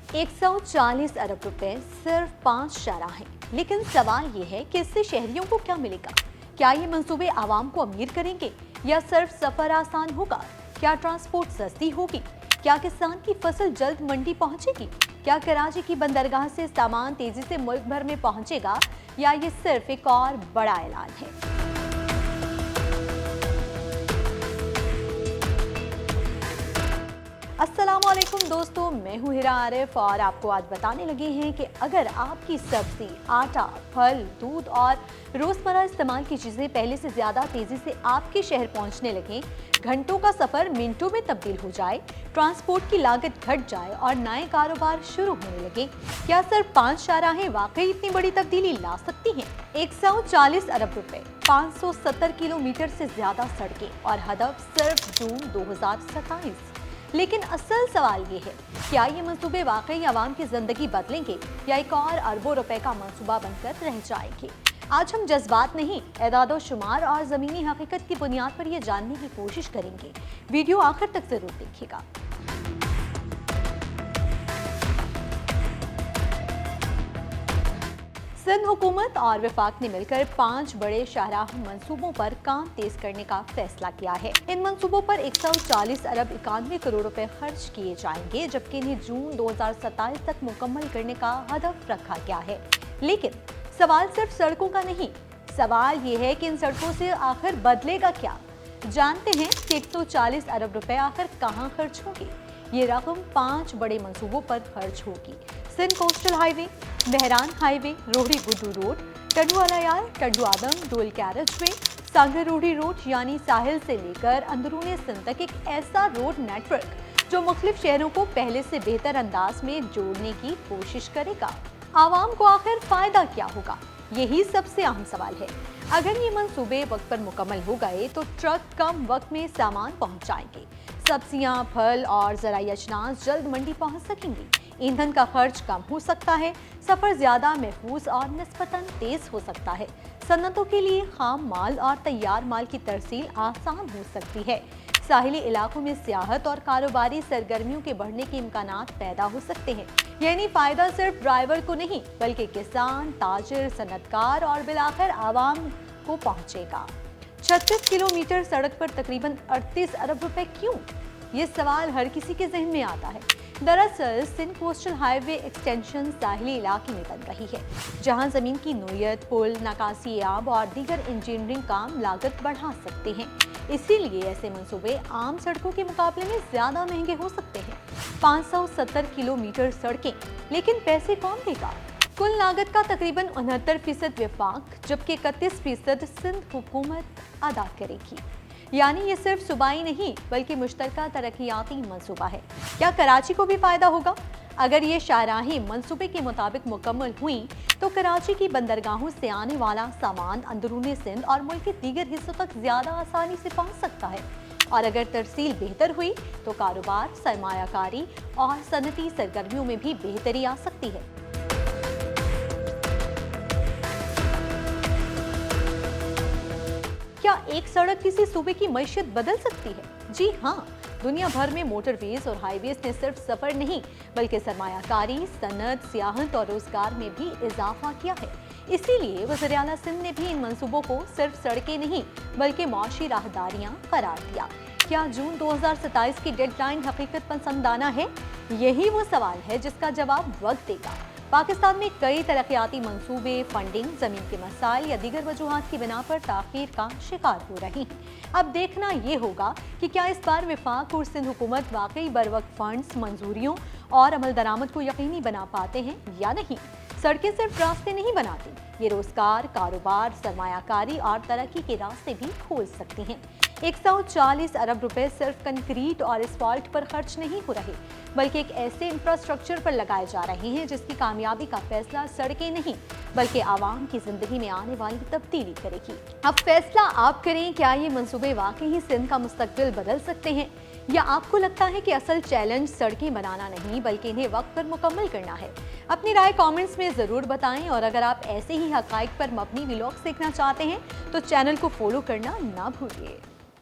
140 अरब रुपए सिर्फ 5 शाहराहें। लेकिन सवाल ये है कि इससे शहरियों को क्या मिलेगा? क्या ये मंसूबे आवाम को अमीर करेंगे या सिर्फ सफर आसान होगा? क्या ट्रांसपोर्ट सस्ती होगी? क्या किसान की फसल जल्द मंडी पहुंचेगी? क्या कराची की बंदरगाह से सामान तेजी से मुल्क भर में पहुंचेगा या ये सिर्फ एक और बड़ा ऐलान है? अस्सलामुअलैकुम दोस्तों, मैं हूँ हिरा आरिफ और आपको आज बताने लगे हैं कि अगर आपकी सब्जी, आटा, फल, दूध और रोज़मर्रा इस्तेमाल की चीज़ें पहले से ज़्यादा तेज़ी से आपके शहर पहुँचने लगें, घंटों का सफ़र मिनटों में तब्दील हो जाए, ट्रांसपोर्ट की लागत घट जाए और नए कारोबार शुरू होने लगे, क्या सिर्फ 5 शाहराहें वाकई इतनी बड़ी तब्दीली ला सकती हैं? 140 अरब रुपए, 570 किलोमीटर से ज़्यादा सड़कें और हदफ सिर्फ जून 2027। लेकिन असल सवाल ये है, क्या ये मंसूबे वाकई आवाम की जिंदगी बदलेंगे या एक और अरबों रुपए का मंसूबा बनकर रह जाएंगे? आज हम जज्बात नहीं, एदादो शुमार और ज़मीनी हकीकत की बुनियाद पर यह जानने की कोशिश करेंगे। वीडियो आखिर तक जरूर देखिएगा। सिंध हुकूमत और विफाक ने मिलकर 5 बड़े शाहराह मंसूबों पर काम तेज करने का फैसला किया है। इन मंसूबों पर 140 अरब 91 करोड़ रुपए खर्च किए जाएंगे, जबकि इन्हें जून 2027 तक मुकम्मल करने का हदफ रखा गया है। लेकिन सवाल सिर्फ सड़कों का नहीं, सवाल ये है कि इन सड़कों से आखिर बदलेगा क्या? जानते हैं कि 140 अरब रुपए आखिर कहाँ खर्च होंगे। ये रकम 5 बड़े मंसूबों पर खर्च होगी। Sindh coastal highway, Bahran highway, Rohri Guddu road, टड्डू अलायार, टड्डू Adam, dual carriage way, Sagar Rohri road यानी साहिल से लेकर अंदरूनी सिंध तक एक ऐसा रोड नेटवर्क जो मुख्तलिफ शहरों को पहले से बेहतर अंदाज में जोड़ने की कोशिश करेगा। आवाम को आखिर फायदा क्या होगा? यही सबसे अहम सवाल है। अगर ये मंसूबे वक्त पर मुकम्मल हो गए तो ट्रक कम वक्त में सामान पहुंचाएंगे, सब्जियां, फल और ज़राई अजनास जल्द मंडी पहुंच सकेंगी, ईंधन का खर्च कम हो सकता है, सफ़र ज़्यादा महफूज और निस्बतन तेज़ हो सकता है, सन्नतों के लिए खाम माल और तैयार माल की तरसील आसान हो सकती है, साहिली इलाकों में सियाहत और कारोबारी सरगर्मियों के बढ़ने के इम्कानात पैदा हो सकते हैं। यानी फ़ायदा सिर्फ ड्राइवर को नहीं बल्कि किसान, ताजिर, सनतकार और बिलाखिर आवाम को पहुँचेगा। 36 किलोमीटर सड़क पर तकरीबन 38 अरब रुपए क्यों? ये सवाल हर किसी के जहन में आता है। दरअसल सिंध कोस्टल हाईवे एक्सटेंशन साहिली इलाके में बन रही है, जहां जमीन की नोयत, पुल, नकासी आब और दीगर इंजीनियरिंग काम लागत बढ़ा सकते हैं। इसीलिए ऐसे मंसूबे आम सड़कों के मुकाबले में ज्यादा महंगे हो सकते हैं। 570 किलोमीटर सड़कें, लेकिन पैसे कौन देगा? कुल लागत का तकरीबन 69% विफाक जबकि 31% सिंध हुकूमत अदा करेगी। यानी ये सिर्फ सूबाई नहीं बल्कि मुश्तरका तरक्याती मंसूबा है। क्या कराची को भी फायदा होगा? अगर ये शाहराहें मंसूबे के मुताबिक मुकम्मल हुई तो कराची की बंदरगाहों से आने वाला सामान अंदरूनी सिंध और मुल्क के दीगर हिस्सों तक ज्यादा आसानी से पहुंच सकता है। और अगर तरसील बेहतर हुई तो कारोबार, सरमायाकारी और सनती सरगर्मियों में भी बेहतरी आ सकती है। क्या एक सड़क किसी सूबे की मईशत बदल सकती है? जी हाँ, दुनिया भर में मोटरवेज और हाईवेज ने सिर्फ सफर नहीं बल्कि सरमायाकारी, सनत, सियाहत और रोजगार में भी इजाफा किया है। इसीलिए वज़ीर आला सिंध ने भी इन मंसूबों को सिर्फ सड़कें नहीं बल्कि मौशी राहदारियां करार दिया। क्या जून 2027 की डेडलाइन हकीकत पसंदाना है? यही वो सवाल है जिसका जवाब वक्त देगा। पाकिस्तान में कई तरक्याती मंसूबे फंडिंग, जमीन के मसाइल या दीगर वजूहात की बिना पर ताखीर का शिकार हो रही हैं। अब देखना ये होगा कि क्या इस बार विफाक और सिंध हुकूमत वाकई बरवक्त फंड्स, मंजूरियों और अमल दरामद को यकीनी बना पाते हैं या नहीं। सड़कें सिर्फ रास्ते नहीं बनाती, ये रोजगार, कारोबार, सरमायाकारी और तरक्की के रास्ते भी खोल सकती हैं। 140 अरब रुपए सिर्फ कंक्रीट और एस्फाल्ट पर खर्च नहीं हो रहे बल्कि एक ऐसे इंफ्रास्ट्रक्चर पर लगाए जा रहे हैं जिसकी कामयाबी का फैसला सड़कें नहीं बल्कि आवाम की जिंदगी में आने वाली तब्दीली करेगी। अब फैसला आप करें, क्या ये मंसूबे वाकई ही सिंध का मुस्तकबिल बदल सकते हैं या आपको लगता है कि असल चैलेंज सड़कें बनाना नहीं बल्कि इन्हें वक्त पर मुकम्मल करना है? अपनी राय कमेंट्स में ज़रूर बताएं और अगर आप ऐसे ही हक़ाइक़ पर मबनी व्लॉग्स देखना चाहते हैं तो चैनल को फॉलो करना ना भूलिए।